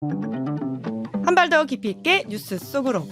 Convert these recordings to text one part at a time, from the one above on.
한 발 더 깊이 있게 뉴스 속으로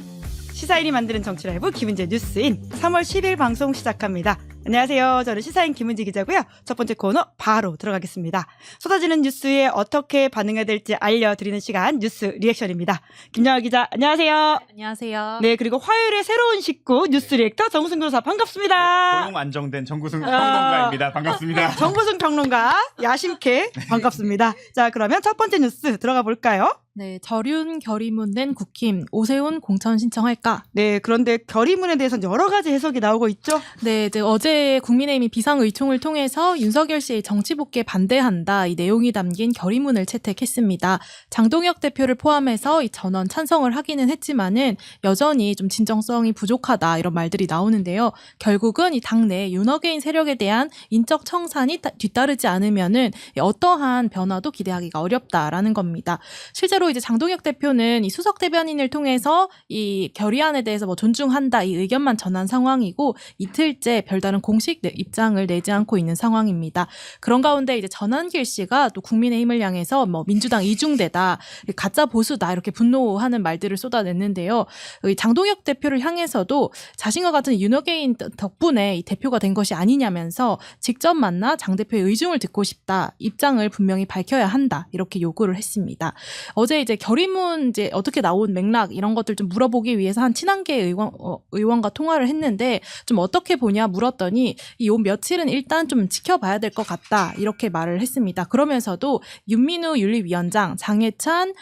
시사인이 만드는 정치 라이브 김은재 뉴스인 3월 10일 방송 시작합니다. 안녕하세요. 저는 시사인 김은지 기자고요. 첫 번째 코너 바로 들어가겠습니다. 쏟아지는 뉴스에 어떻게 반응해야 될지 알려드리는 시간 뉴스 리액션입니다. 김영하 기자 안녕하세요. 안녕하세요. 네, 그리고 화요일에 새로운 식구 뉴스 리액터 정우승 변호사 반갑습니다. 고용 안정된 정구승 평론가입니다. 반갑습니다. 정구승 평론가 야심캐 반갑습니다. 자, 그러면 첫 번째 뉴스 들어가 볼까요? 네, 절윤 결의문 낸 국힘 오세훈 공천 신청할까? 네, 그런데 결의문에 대해서는 여러 가지 해석이 나오고 있죠. 네, 이제 어제 국민의힘이 비상의총을 통해서 윤석열 씨의 정치 복귀에 반대한다 이 내용이 담긴 결의문을 채택했습니다. 장동혁 대표를 포함해서 이 전원 찬성을 하기는 했지만은 여전히 좀 진정성이 부족하다 이런 말들이 나오는데요. 결국은 이 당내 윤어게인 세력에 대한 인적 청산이 뒤따르지 않으면은 어떠한 변화도 기대하기가 어렵다라는 겁니다. 실제로 이제 장동혁 대표는 이 수석 대변인을 통해서 이 결의안에 대해서 뭐 존중한다 이 의견만 전한 상황이고 이틀째 별다른 공식 입장을 내지 않고 있는 상황입니다. 그런 가운데 이제 전한길 씨가 또 국민의힘을 향해서 뭐 민주당 이중대다, 가짜 보수다 이렇게 분노하는 말들을 쏟아냈는데요. 장동혁 대표를 향해서도 자신과 같은 윤어게인 덕분에 이 대표가 된 것이 아니냐면서 직접 만나 장 대표의 의중을 듣고 싶다, 입장을 분명히 밝혀야 한다 이렇게 요구를 했습니다. 어제 이제 결의문 이제 어떻게 나온 맥락 이런 것들 좀 물어보기 위해서 한 친한계 의원과 통화를 했는데 좀 어떻게 보냐 물었더니 요 며칠은 일단 좀 지켜봐야 될 것 같다 이렇게 말을 했습니다. 그러면서도 윤민우 윤리위원장, 장해찬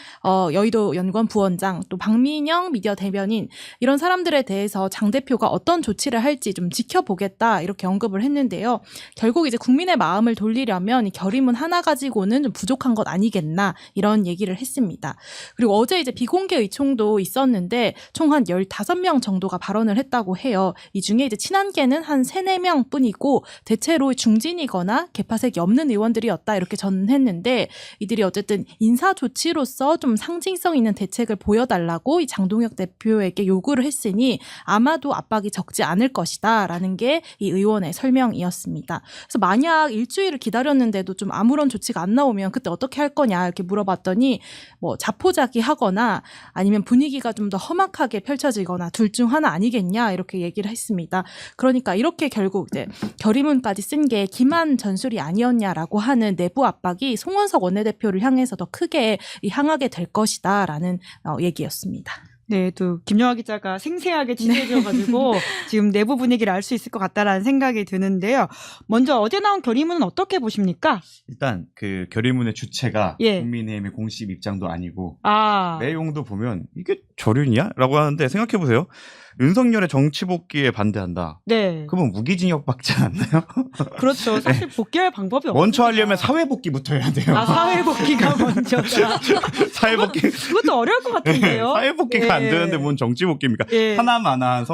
여의도 연구원 부원장, 또 박민영 미디어 대변인 이런 사람들에 대해서 장 대표가 어떤 조치를 할지 좀 지켜보겠다 이렇게 언급을 했는데요. 결국 이제 국민의 마음을 돌리려면 이 결의문 하나 가지고는 좀 부족한 것 아니겠나 이런 얘기를 했습니다. 그리고 어제 이제 비공개 의총도 있었는데 총 한 15명 정도가 발언을 했다고 해요. 이 중에 이제 친한계는 한 3, 4명 뿐이고 대체로 중진이거나 개파색이 없는 의원들이었다 이렇게 전했는데 이들이 어쨌든 인사 조치로서 좀 상징성 있는 대책을 보여달라고 이 장동혁 대표에게 요구를 했으니 아마도 압박이 적지 않을 것이다 라는 게 이 의원의 설명이었습니다. 그래서 만약 일주일을 기다렸는데도 좀 아무런 조치가 안 나오면 그때 어떻게 할 거냐 이렇게 물어봤더니 뭐 자포자기 하거나 아니면 분위기가 좀 더 험악하게 펼쳐지거나 둘 중 하나 아니겠냐 이렇게 얘기를 했습니다. 그러니까 이렇게 결국 이제 결의문까지 쓴 게 기만 전술이 아니었냐라고 하는 내부 압박이 송원석 원내대표를 향해서 더 크게 향하게 될 것이다라는 얘기였습니다. 네, 또 김영하 기자가 생생하게 취재해줘가지고 지금 내부 분위기를 알 수 있을 것 같다라는 생각이 드는데요. 먼저 어제 나온 결의문은 어떻게 보십니까? 일단 그 결의문의 주체가 예. 국민의힘의 공식 입장도 아니고 아, 내용도 보면 이게 절윤이야? 라고 하는데 생각해보세요. 윤석열의 정치 복귀에 반대한다. 네, 그러면 무기징역 받지 않나요? 그렇죠. 사실 복귀할 방법이 없어요. 먼저 하려면 사회복귀부터 해야 돼요. 아, 사회복귀가 먼저다. 사회복귀. 그것도 어려울 것 같은데요. 사회복귀가 예. 안 되는데 뭔 정치복귀입니까? 예. 하나만한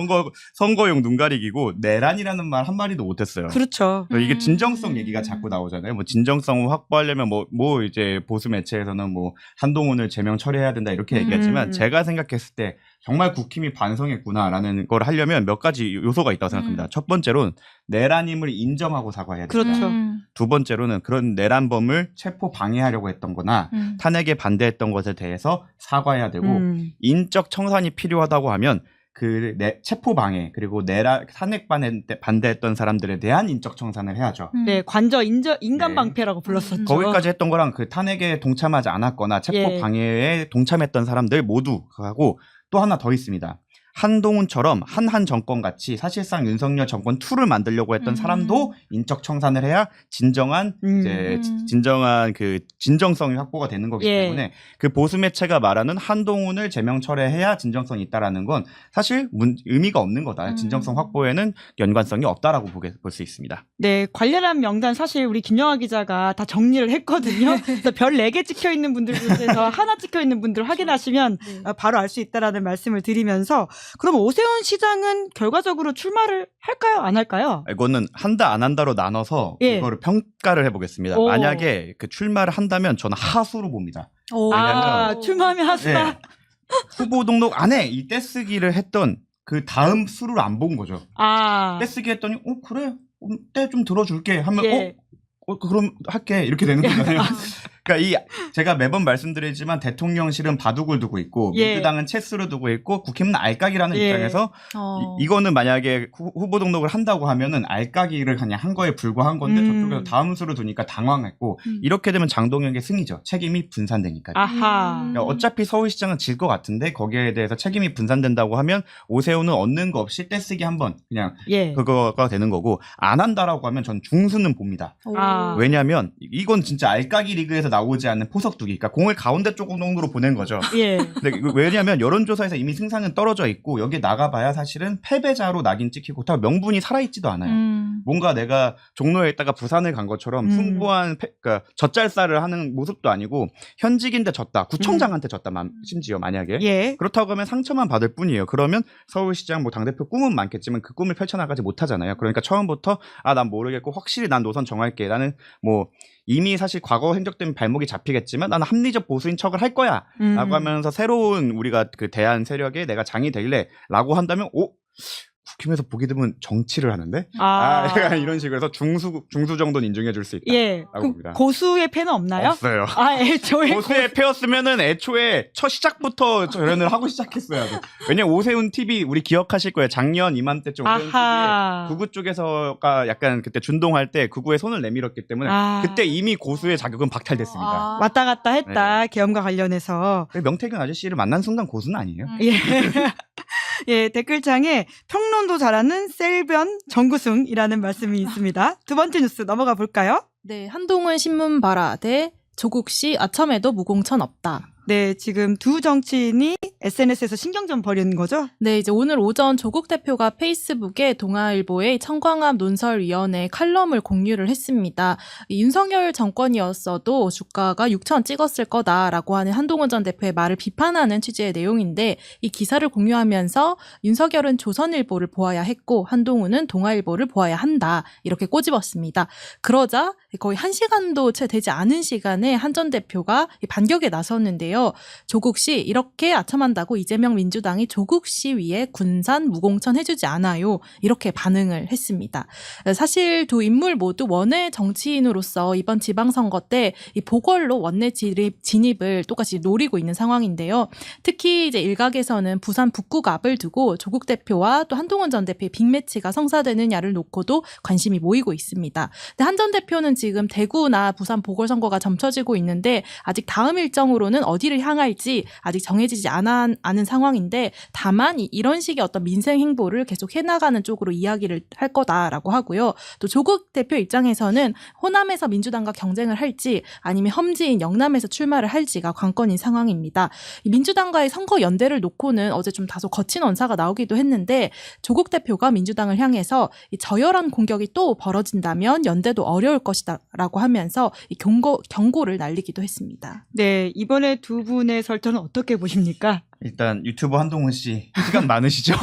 선거용 눈가리기고 내란이라는 말 한마디도 못했어요. 그렇죠. 이게 진정성 얘기가 자꾸 나오잖아요. 뭐 진정성을 확보하려면 뭐 이제 보수 매체에서는 뭐 한동훈을 제명 처리해야 된다 이렇게 얘기했지만 제가 생각했을 때 정말 국힘이 반성했구나라는 걸 하려면 몇 가지 요소가 있다고 생각합니다. 첫 번째로는 내란임을 인정하고 사과해야 된다. 그렇죠. 두 번째로는 그런 내란범을 체포 방해하려고 했던 거나 탄핵에 반대했던 것에 대해서 사과해야 되고 인적 청산이 필요하다고 하면 그 체포 방해 그리고 탄핵 반대했던 사람들에 대한 인적 청산을 해야죠. 네, 관저 인간 네. 방패라고 불렀었죠. 거기까지 했던 거랑 그 탄핵에 동참하지 않았거나 체포 예. 방해에 동참했던 사람들 모두 하고 또 하나 더 있습니다. 한동훈처럼 한한 정권 같이 사실상 윤석열 정권 2를 만들려고 했던 사람도 인적 청산을 해야 진정한 이제 진정한 그 진정성이 확보가 되는 거기 예. 때문에 그 보수 매체가 말하는 한동훈을 제명 철회해야 진정성이 있다라는 건 사실 의미가 없는 거다. 진정성 확보에는 연관성이 없다라고 볼 수 있습니다. 네, 관련한 명단 사실 우리 김영하 기자가 다 정리를 했거든요. 그래서 별 4개 찍혀 있는 분들 중에서 하나 찍혀 있는 분들 확인하시면 바로 알 수 있다라는 말씀을 드리면서 그럼 오세훈 시장은 결과적으로 출마를 할까요? 안 할까요? 이거는 한다 안 한다로 나눠서 예. 이거를 평가를 해보겠습니다. 오. 만약에 그 출마를 한다면 저는 하수로 봅니다. 아, 출마하면 하수다. 네. 후보 등록 안에 이 떼쓰기를 했던 그 다음 수를 안 본 거죠. 아, 떼쓰기 했더니 그래 때 좀 들어줄게 하면 예. 그럼 할게 이렇게 되는 거잖아요. 그러니까 제가 매번 말씀드리지만 대통령실은 바둑을 두고 있고 예. 민주당은 체스를 두고 있고 국힘은 알까기라는 예. 입장에서 이거는 만약에 후보 등록을 한다고 하면은 알까기를 그냥 한 거에 불과한 건데 저쪽에서 다음 수를 두니까 당황했고 이렇게 되면 장동혁의 승이죠. 책임이 분산되니까요. 아하. 그러니까 어차피 서울시장은 질 것 같은데 거기에 대해서 책임이 분산된다고 하면 오세훈은 얻는 거 없이 떼쓰기 한번 그냥 예. 그거가 되는 거고 안 한다라고 하면 전 중수는 봅니다. 아. 왜냐하면 이건 진짜 알까기 리그에서 나오지 않는 포석두기, 그러니까 공을 가운데 쪽 정도로 보낸 거죠. 예. 근데 왜냐하면 여론조사에서 이미 승산은 떨어져 있고 여기에 나가봐야 사실은 패배자로 낙인 찍히고 다 명분이 살아있지도 않아요. 뭔가 내가 종로에 있다가 부산을 간 것처럼 숭고한 그러니까 젖잘싸를 하는 모습도 아니고 현직인데 졌다, 구청장한테 졌다 심지어 만약에 예. 그렇다고 하면 상처만 받을 뿐이에요. 그러면 서울시장 뭐 당대표 꿈은 많겠지만 그 꿈을 펼쳐나가지 못하잖아요. 그러니까 처음부터 난 모르겠고 확실히 난 노선 정할게. 나는 뭐 이미 사실 과거 행적 때문에 발목이 잡히겠지만 나는 합리적 보수인 척을 할 거야 라고 하면서 새로운 우리가 그 대한 세력에 내가 장이 될래 라고 한다면 국힘에서 보게 되면 정치를 하는데 약간 이런 식으로 해서 중수 정도는 인정해 줄 수 있다. 예. 라고 봅니다. 고수의 패는 없나요? 없어요. 애초에 고수의 패였으면은 애초에 첫 시작부터 절연을 하고 시작했어야 돼. 왜냐면 오세훈 TV 우리 기억하실 거예요. 작년 이맘때쯤 오세훈 TV에 구구 쪽에서가 약간 그때 준동할 때 구구에 손을 내밀었기 때문에 그때 이미 고수의 자격은 박탈됐습니다. 왔다 갔다 했다. 계엄과 관련해서. 명태균 아저씨를 만난 순간 고수는 아니에요. 예. 예, 댓글창에 평론도 잘하는 셀변 정구승이라는 말씀이 있습니다. 두 번째 뉴스 넘어가 볼까요? 네, 한동훈 신문 봐라 대 조국 씨 아첨에도 무공천 없다. 네, 지금 두 정치인이 SNS에서 신경전 벌이는 거죠? 네, 이제 오늘 오전 조국 대표가 페이스북에 동아일보의 청광암 논설위원회 칼럼을 공유를 했습니다. 윤석열 정권이었어도 주가가 6천 찍었을 거다라고 하는 한동훈 전 대표의 말을 비판하는 취지의 내용인데 이 기사를 공유하면서 윤석열은 조선일보를 보아야 했고 한동훈은 동아일보를 보아야 한다 이렇게 꼬집었습니다. 그러자 거의 1시간도 채 되지 않은 시간에 한 전 대표가 반격에 나섰는데요. 조국 씨 이렇게 아첨한다고 이재명 민주당이 조국 씨 위에 군산 무공천 해주지 않아요. 이렇게 반응을 했습니다. 사실 두 인물 모두 원외 정치인으로서 이번 지방선거 때 이 보궐로 원내 진입을 똑같이 노리고 있는 상황인데요. 특히 이제 일각에서는 부산 북구가 앞을 두고 조국 대표와 또 한동훈 전 대표의 빅매치가 성사되느냐를 놓고도 관심이 모이고 있습니다. 근데 한 전 대표는 지금 대구나 부산 보궐선거가 점쳐지고 있는데 아직 다음 일정으로는 어디를 향할지 아직 정해지지 않은 상황인데 다만 이런 식의 어떤 민생 행보를 계속 해나가는 쪽으로 이야기를 할 거다라고 하고요. 또 조국 대표 입장에서는 호남에서 민주당과 경쟁을 할지 아니면 험지인 영남에서 출마를 할지가 관건인 상황입니다. 민주당과의 선거 연대를 놓고는 어제 좀 다소 거친 언사가 나오기도 했는데 조국 대표가 민주당을 향해서 이 저열한 공격이 또 벌어진다면 연대도 어려울 것이다라고 하면서 이 경고를 날리기도 했습니다. 네, 이번에 두 분의 설전은 어떻게 보십니까? 일단 유튜버 한동훈 씨 시간 많으시죠?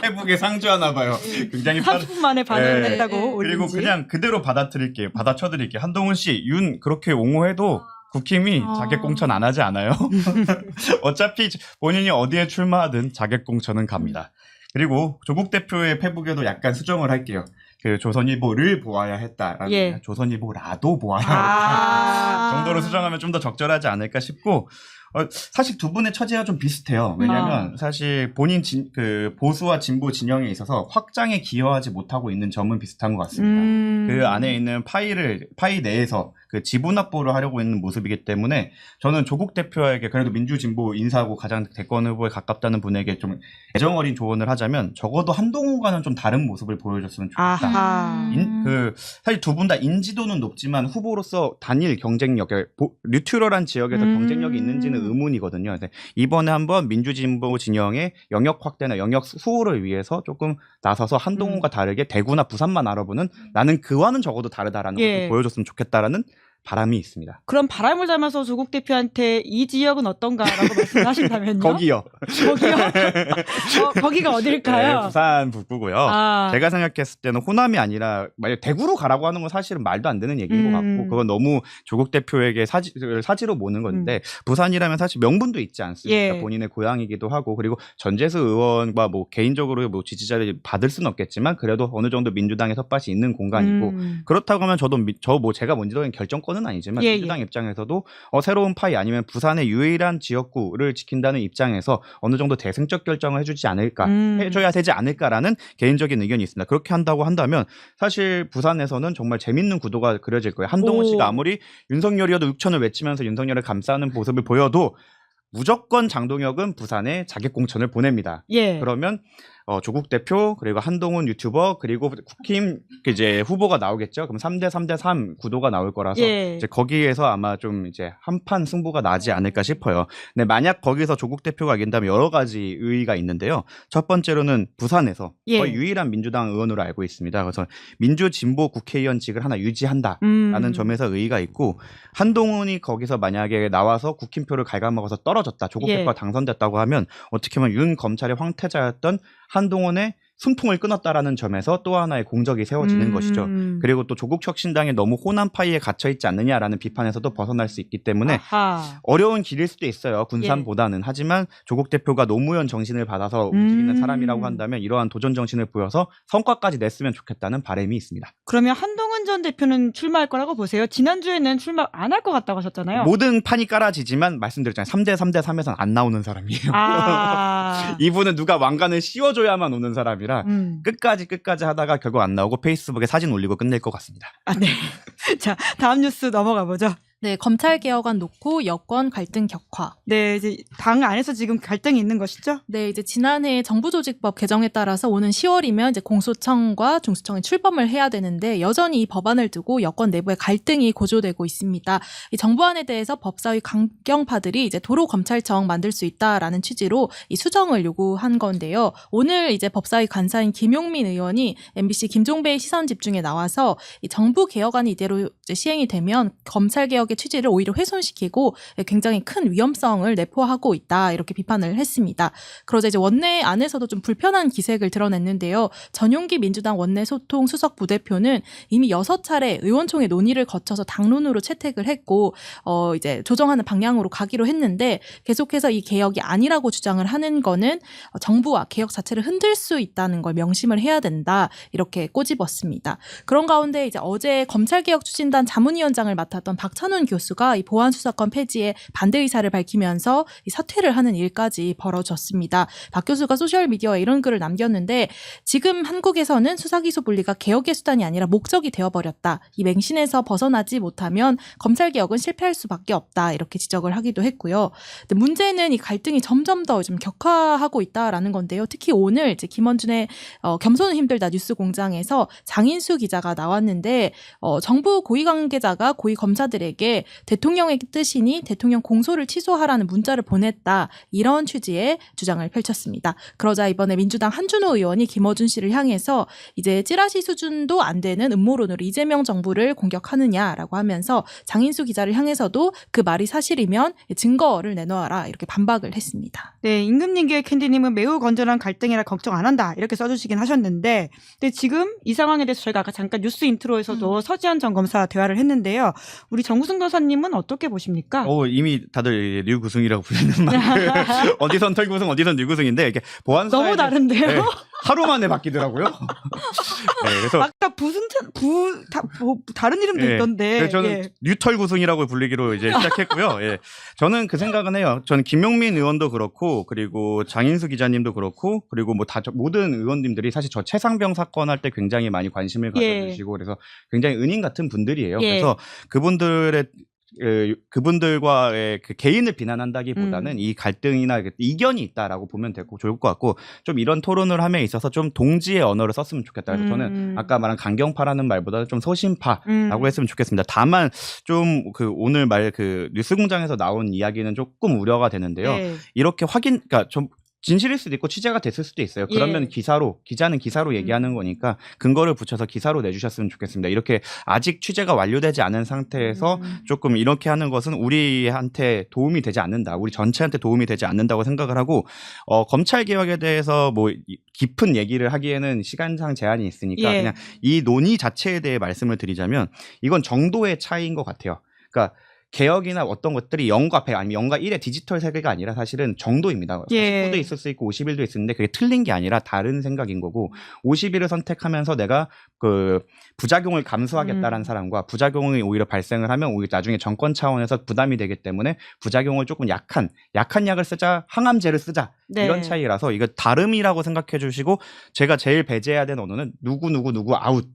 페북에 상주하나 봐요. 굉장히 30분 만에 반응을 네. 했다고 그리고 올린지. 그냥 그대로 받아쳐드릴게요. 한동훈 씨, 윤 그렇게 옹호해도 국힘이 자객 공천 안 하지 않아요. 어차피 본인이 어디에 출마하든 자객 공천은 갑니다. 그리고 조국 대표의 페북에도 약간 수정을 할게요. 그 조선일보를 보아야 했다라는 예. 조선일보라도 보아야 했다 정도로 수정하면 좀 더 적절하지 않을까 싶고 사실 두 분의 처지가 좀 비슷해요. 왜냐하면 사실 본인 그 보수와 진보 진영에 있어서 확장에 기여하지 못하고 있는 점은 비슷한 것 같습니다. 그 안에 있는 파이 내에서 그 지분 확보를 하려고 있는 모습이기 때문에 저는 조국 대표에게 그래도 민주진보 인사하고 가장 대권 후보에 가깝다는 분에게 좀 애정 어린 조언을 하자면 적어도 한동훈과는 좀 다른 모습을 보여줬으면 좋겠다. 사실 두 분 다 인지도는 높지만 후보로서 단일 경쟁력, 뉴트럴한 지역에서 경쟁력이 있는지는 의문이거든요. 이번에 한번 민주진보 진영의 영역 확대나 영역 수호를 위해서 조금 나서서 한동훈과 다르게 대구나 부산만 알아보는 나는 그와는 적어도 다르다라는 것을 보여줬으면 좋겠다라는 바람이 있습니다. 그럼 바람을 담아서 조국 대표한테 이 지역은 어떤가라고 말씀을 하신다면요? 거기요. 거기가 어딜까요? 네, 부산 북구고요. 제가 생각했을 때는 호남이 아니라 만약 대구로 가라고 하는 건 사실은 말도 안 되는 얘기인 것 같고 그건 너무 조국 대표에게 사지로 모는 건데 부산이라면 사실 명분도 있지 않습니까? 예. 본인의 고향이기도 하고 그리고 전재수 의원과 뭐 개인적으로 뭐 지지자를 받을 수는 없겠지만 그래도 어느 정도 민주당의 텃밭이 있는 공간이고 그렇다고 하면 제가 먼저 결정권 무조건은 아니지만 예, 민주당 입장에서도 새로운 파이 아니면 부산의 유일한 지역구를 지킨다는 입장에서 어느 정도 대승적 결정을 해주지 않을까 해줘야 되지 않을까라는 개인적인 의견이 있습니다. 그렇게 한다면 사실 부산에서는 정말 재밌는 구도가 그려질 거예요. 한동훈 씨가 아무리 윤석열이어도 6천을 외치면서 윤석열을 감싸는 모습을 보여도 무조건 장동혁은 부산에 자객공천을 보냅니다. 예. 그러면 조국 대표 그리고 한동훈 유튜버 그리고 국힘 이제 후보가 나오겠죠. 그럼 3대 3대 3 구도가 나올 거라서 예. 이제 거기에서 아마 좀 이제 한판 승부가 나지 않을까 싶어요. 근데 만약 거기서 조국 대표가 이긴다면 여러 가지 의의가 있는데요. 첫 번째로는 부산에서 예. 거의 유일한 민주당 의원으로 알고 있습니다. 그래서 민주진보 국회의원직을 하나 유지한다라는 점에서 의의가 있고 한동훈이 거기서 만약에 나와서 국힘표를 갉아먹어서 떨어졌다. 조국 예. 대표가 당선됐다고 하면 어떻게 보면 윤 검찰의 황태자였던 한동훈의 숨통을 끊었다라는 점에서 또 하나의 공적이 세워지는 것이죠. 그리고 또 조국 혁신당에 너무 호남 파이에 갇혀 있지 않느냐라는 비판에서도 벗어날 수 있기 때문에 아하. 어려운 길일 수도 있어요. 군산보다는. 하지만 조국 대표가 노무현 정신을 받아서 움직이는 사람이라고 한다면 이러한 도전 정신을 보여서 성과까지 냈으면 좋겠다는 바람이 있습니다. 그러면 한동훈 전 대표는 출마할 거라고 보세요? 지난주에는 출마 안 할 것 같다고 하셨잖아요. 모든 판이 깔아지지만 말씀드렸잖아요. 3대 3대 3에서는 안 나오는 사람이에요. 아. 이분은 누가 왕관을 씌워줘야만 오는 사람이라 끝까지 하다가 결국 안 나오고 페이스북에 사진 올리고 끝낼 것 같습니다. 아, 네. 자, 다음 뉴스 넘어가 보죠. 네, 검찰 개혁안 놓고 여권 갈등 격화. 네, 이제 당 안에서 지금 갈등이 있는 것이죠? 네, 이제 지난해 정부조직법 개정에 따라서 오는 10월이면 이제 공소청과 중수청이 출범을 해야 되는데 여전히 이 법안을 두고 여권 내부의 갈등이 고조되고 있습니다. 이 정부안에 대해서 법사위 강경파들이 이제 도로 검찰청 만들 수 있다라는 취지로 이 수정을 요구한 건데요. 오늘 이제 법사위 간사인 김용민 의원이 MBC 김종배의 시선 집중에 나와서 이 정부 개혁안이 이대로 이제 시행이 되면 검찰 개혁 취지를 오히려 훼손시키고 굉장히 큰 위험성을 내포하고 있다 이렇게 비판을 했습니다. 그러자 이제 원내 안에서도 좀 불편한 기색을 드러냈는데요. 전용기 민주당 원내 소통 수석 부대표는 이미 6차례 의원총회 논의를 거쳐서 당론으로 채택을 했고 이제 조정하는 방향으로 가기로 했는데 계속해서 이 개혁이 아니라고 주장을 하는 거는 정부와 개혁 자체를 흔들 수 있다는 걸 명심을 해야 된다 이렇게 꼬집었습니다. 그런 가운데 이제 어제 검찰개혁 추진단 자문위원장을 맡았던 박찬훈 교수가 이 보안 수사권 폐지에 반대 의사를 밝히면서 이 사퇴를 하는 일까지 벌어졌습니다. 박 교수가 소셜 미디어에 이런 글을 남겼는데 지금 한국에서는 수사기소 분리가 개혁의 수단이 아니라 목적이 되어버렸다. 이 맹신에서 벗어나지 못하면 검찰 개혁은 실패할 수밖에 없다. 이렇게 지적을 하기도 했고요. 근데 문제는 이 갈등이 점점 더 좀 격화하고 있다라는 건데요. 특히 오늘 이제 김원준의 겸손은 힘들다 뉴스공장에서 장인수 기자가 나왔는데 정부 고위 관계자가 고위 검사들에게 대통령의 뜻이니 대통령 공소를 취소하라는 문자를 보냈다. 이런 취지의 주장을 펼쳤습니다. 그러자 이번에 민주당 한준호 의원이 김어준 씨를 향해서 이제 찌라시 수준도 안 되는 음모론으로 이재명 정부를 공격하느냐라고 하면서 장인수 기자를 향해서도 그 말이 사실이면 증거를 내놓아라 이렇게 반박을 했습니다. 네, 임금님계 캔디님은 매우 건전한 갈등이라 걱정 안 한다 이렇게 써주시긴 하셨는데 근데 지금 이 상황에 대해서 저희가 아까 잠깐 뉴스 인트로에서도 서지현 전 검사 대화를 했는데요. 우리 정구승 변호사님은 어떻게 보십니까? 이미 다들 뉴구승이라고 부르는 말. 어디선 털구승, 어디선 뉴구승인데 이게 보안 너무 다른데요? 네, 하루 만에 바뀌더라고요. 네, 그래서 아까 다른 이름도 있던데. 그래서 저는 뉴털구승이라고 불리기로 이제 시작했고요. 예. 저는 그 생각은 해요. 저는 김용민 의원도 그렇고 그리고 장인수 기자님도 그렇고 그리고 뭐 다 모든 의원님들이 사실 저 최상병 사건 할 때 굉장히 많이 관심을 가져주시고 그래서 굉장히 은인 같은 분들이에요. 그래서 그분들과의 그 개인을 비난한다기보다는 이 갈등이나 이견이 있다라고 보면 되고 좋을 것 같고 좀 이런 토론을 함에 있어서 좀 동지의 언어를 썼으면 좋겠다. 그래서 저는 아까 말한 강경파라는 말보다 좀 소신파라고 했으면 좋겠습니다. 다만 좀 오늘 뉴스공장에서 나온 이야기는 조금 우려가 되는데요. 이렇게 그러니까 좀 진실일 수도 있고 취재가 됐을 수도 있어요. 그러면 기자는 기사로 얘기하는 거니까 근거를 붙여서 기사로 내주셨으면 좋겠습니다. 이렇게 아직 취재가 완료되지 않은 상태에서 조금 이렇게 하는 것은 우리한테 도움이 되지 않는다. 우리 전체한테 도움이 되지 않는다고 생각을 하고 검찰 개혁에 대해서 뭐 깊은 얘기를 하기에는 시간상 제한이 있으니까 그냥 이 논의 자체에 대해 말씀을 드리자면 이건 정도의 차이인 것 같아요. 그러니까 개혁이나 어떤 것들이 0과 100 아니면 0과 1의 디지털 세계가 아니라 사실은 정도입니다. 예. 49도 있을 수 있고 51도 있었는데 그게 틀린 게 아니라 다른 생각인 거고 51을 선택하면서 내가 그 부작용을 감수하겠다라는 사람과 부작용이 오히려 발생을 하면 오히려 나중에 정권 차원에서 부담이 되기 때문에 부작용을 조금 약한 약을 쓰자 항암제를 쓰자 네. 이런 차이라서 이거 다름이라고 생각해 주시고 제가 제일 배제해야 되는 언어는 누구 아웃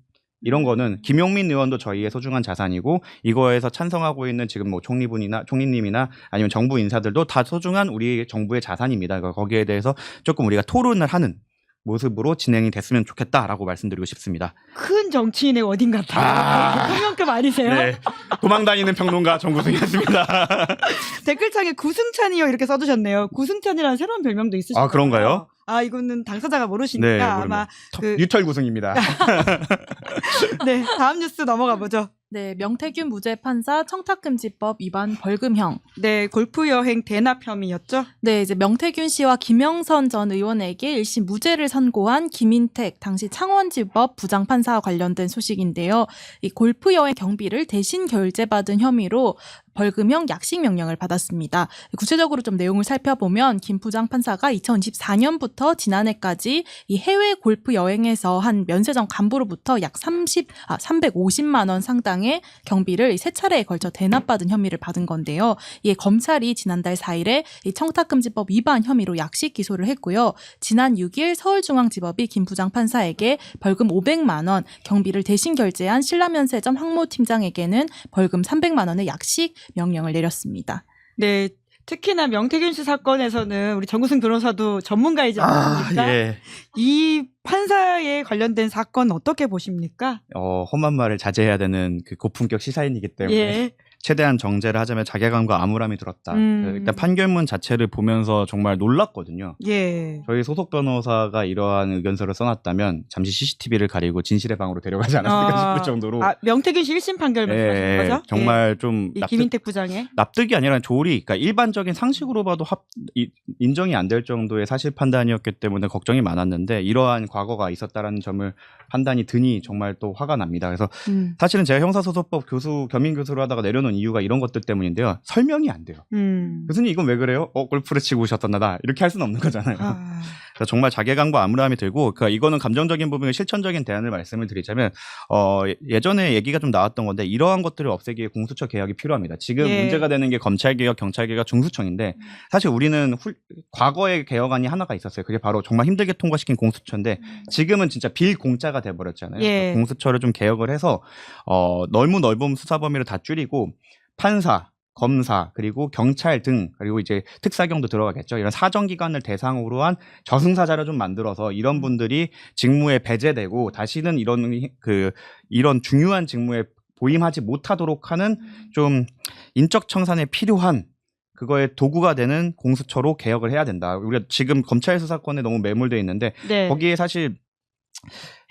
이런 거는 김용민 의원도 저희의 소중한 자산이고 이거에서 찬성하고 있는 지금 뭐 총리님이나 아니면 정부 인사들도 다 소중한 우리 정부의 자산입니다. 그러니까 거기에 대해서 조금 우리가 토론을 하는 모습으로 진행이 됐으면 좋겠다라고 말씀드리고 싶습니다. 큰 정치인의 워딩 같아요. 대통령급 아니세요? 네, 도망다니는 평론가 정구승이었습니다. 댓글창에 구승찬이요 이렇게 써두셨네요. 구승찬이라는 새로운 별명도 있으시죠? 아, 그런가요? 아, 이거는 당사자가 모르시니까 네, 아마 유털구승입니다. 네, 다음 뉴스 넘어가 보죠. 네, 명태균 무죄 판사 청탁금지법 위반 벌금형. 네, 골프 여행 대납 혐의였죠? 네, 이제 명태균 씨와 김영선 전 의원에게 1심 무죄를 선고한 김인택 당시 창원지법 부장판사와 관련된 소식인데요. 이 골프 여행 경비를 대신 결제받은 혐의로 벌금형 약식 명령을 받았습니다. 구체적으로 좀 내용을 살펴보면 김 부장판사가 2024년부터 지난해까지 이 해외 골프 여행에서 한 면세점 간부로부터 약 350만 원 상당의 경비를 세 차례에 걸쳐 대납받은 혐의를 받은 건데요. 이에 검찰이 지난달 4일에 이 청탁금지법 위반 혐의로 약식 기소를 했고요. 지난 6일 서울중앙지법이 김 부장판사에게 벌금 500만 원, 경비를 대신 결제한 신라면세점 황모팀장에게는 벌금 300만 원의 약식 명령을 내렸습니다. 네, 특히나 명태균 씨 사건에서는 우리 정구승 변호사도 전문가이지 않습니까? 예. 이 판사에 관련된 사건 어떻게 보십니까? 험한 말을 자제해야 되는 그 고품격 시사인이기 때문에 예. 최대한 정제를 하자면 자괴감과 암울함이 들었다. 일단 판결문 자체를 보면서 정말 놀랐거든요. 예. 저희 소속 변호사가 이러한 의견서를 써놨다면 잠시 CCTV를 가리고 진실의 방으로 데려가지 않았을까 싶을 정도로 명태균 씨 1심 판결 말씀하시는 거죠? 정말 좀 이 김인택 부장의 납득이 아니라 조리, 그러니까 일반적인 상식으로 봐도 인정이 안 될 정도의 사실 판단이었기 때문에 걱정이 많았는데 이러한 과거가 있었다라는 점을 판단이 드니 정말 또 화가 납니다. 그래서 사실은 제가 형사소송법 겸임 교수를 하다가 내려놓은 이유가 이런 것들 때문인데요. 설명이 안 돼요. 교수님 이건 왜 그래요? 골프를 치고 오셨던 나다. 이렇게 할 수는 없는 거잖아요. 그래서 정말 자괴감과 암울함이 들고 그러니까 이거는 감정적인 부분의 실천적인 대안을 말씀을 드리자면 예전에 얘기가 좀 나왔던 건데 이러한 것들을 없애기에 공수처 개혁이 필요합니다. 지금 문제가 되는 게 검찰개혁, 경찰개혁, 중수청인데 사실 우리는 과거의 개혁안이 하나가 있었어요. 그게 바로 정말 힘들게 통과시킨 공수처인데 지금은 진짜 빌공짜가 돼버렸잖아요. 예. 공수처를 좀 개혁을 해서 너무 넓은 수사 범위를 다 줄이고 판사, 검사, 그리고 경찰 등, 그리고 이제 특사경도 들어가겠죠. 이런 사정기관을 대상으로 한 저승사자를 좀 만들어서 이런 분들이 직무에 배제되고 다시는 이런 중요한 직무에 보임하지 못하도록 하는 좀 인적 청산에 필요한 그거의 도구가 되는 공수처로 개혁을 해야 된다. 우리가 지금 검찰 수사권에 너무 매몰되어 있는데 네. 거기에 사실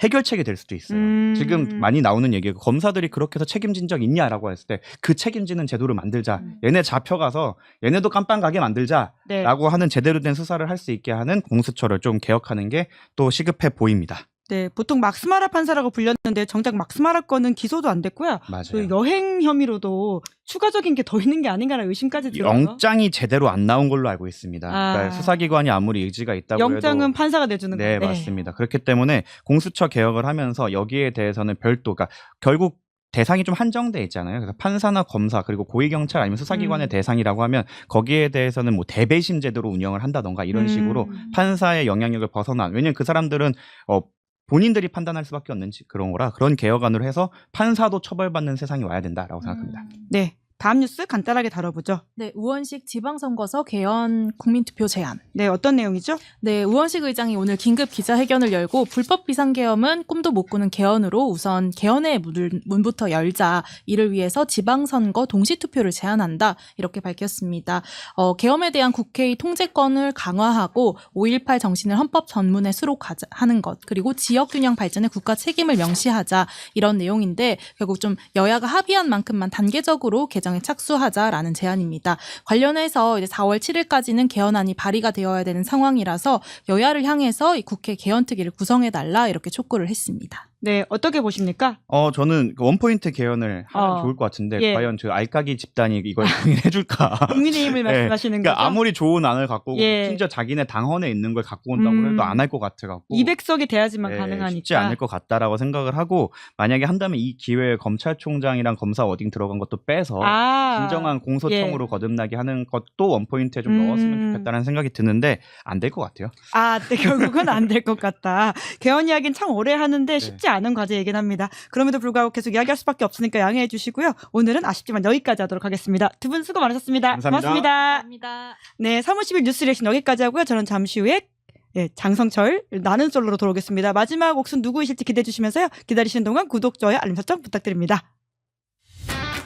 해결책이 될 수도 있어요. 지금 많이 나오는 얘기가 검사들이 그렇게 해서 책임진 적 있냐라고 했을 때 그 책임지는 제도를 만들자. 얘네 잡혀가서 얘네도 깜빵 가게 만들자라고 네. 하는 제대로 된 수사를 할 수 있게 하는 공수처를 좀 개혁하는 게 또 시급해 보입니다. 네, 보통 막스마라 판사라고 불렸는데 정작 막스마라 건은 기소도 안 됐고요. 맞아요. 그 여행 혐의로도 추가적인 게 더 있는 게 아닌가라는 의심까지 들어요. 영장이 제대로 안 나온 걸로 알고 있습니다. 그러니까 수사기관이 아무리 의지가 있다고 해도 영장은 판사가 내주는 네, 건데. 맞습니다. 그렇기 때문에 공수처 개혁을 하면서 여기에 대해서는 별도, 그러니까 결국 대상이 좀 한정돼 있잖아요. 그래서 판사나 검사 그리고 고위경찰 아니면 수사기관의 대상이라고 하면 거기에 대해서는 뭐 대배심 제도로 운영을 한다던가 이런 식으로 판사의 영향력을 벗어난. 왜냐하면 그 사람들은 본인들이 판단할 수밖에 없는 그런 거라 그런 개혁안으로 해서 판사도 처벌받는 세상이 와야 된다라고 생각합니다. 네. 다음 뉴스 간단하게 다뤄보죠. 네, 우원식 지방선거서 개헌 국민투표 제안. 네, 어떤 내용이죠? 네, 우원식 의장이 오늘 긴급 기자회견을 열고 불법 비상계엄은 꿈도 못 꾸는 개헌으로 우선 개헌의 문부터 열자. 이를 위해서 지방선거 동시투표를 제안한다. 이렇게 밝혔습니다. 계엄에 대한 국회의 통제권을 강화하고 5.18 정신을 헌법 전문에 수록하는 것. 그리고 지역균형 발전의 국가 책임을 명시하자. 이런 내용인데 결국 좀 여야가 합의한 만큼만 단계적으로 개정에 착수하자라는 제안입니다. 관련해서 이제 4월 7일까지는 개헌안이 발의가 되어야 되는 상황이라서 여야를 향해서 이 국회 개헌특위를 구성해달라 이렇게 촉구를 했습니다. 네, 어떻게 보십니까? 저는 그 원포인트 개헌을 하면 좋을 것 같은데 예. 과연 저 알까기 집단이 이걸 동의해줄까? 국민의힘을 네. 말씀하시는 그러니까 거죠? 아무리 좋은 안을 갖고 오고 예. 심지어 자기네 당헌에 있는 걸 갖고 온다고 해도 안 할 것 같아갖고 200석이 돼야지만 네, 가능하니까. 쉽지 않을 것 같다라고 생각을 하고 만약에 한다면 이 기회에 검찰총장이랑 검사 워딩 들어간 것도 빼서 진정한 공소청으로 거듭나게 하는 것도 원포인트에 좀 넣었으면 좋겠다는 생각이 드는데 안 될 것 같아요. 네, 결국은 안 될 것 같다. 개헌 이야기는 참 오래 하는데 쉽지 않은 과제이긴 합니다. 그럼에도 불구하고 계속 이야기할 수밖에 없으니까 양해해 주시고요. 오늘은 아쉽지만 여기까지 하도록 하겠습니다. 두 분 수고 많으셨습니다. 감사합니다. 고맙습니다. 감사합니다. 네, 3월 10일 뉴스 리액션 여기까지 하고요. 저는 잠시 후에 장성철 나는 솔로로 돌아오겠습니다. 마지막 옥순 누구이실지 기대해 주시면서요. 기다리시는 동안 구독, 좋아요, 알림 설정 부탁드립니다.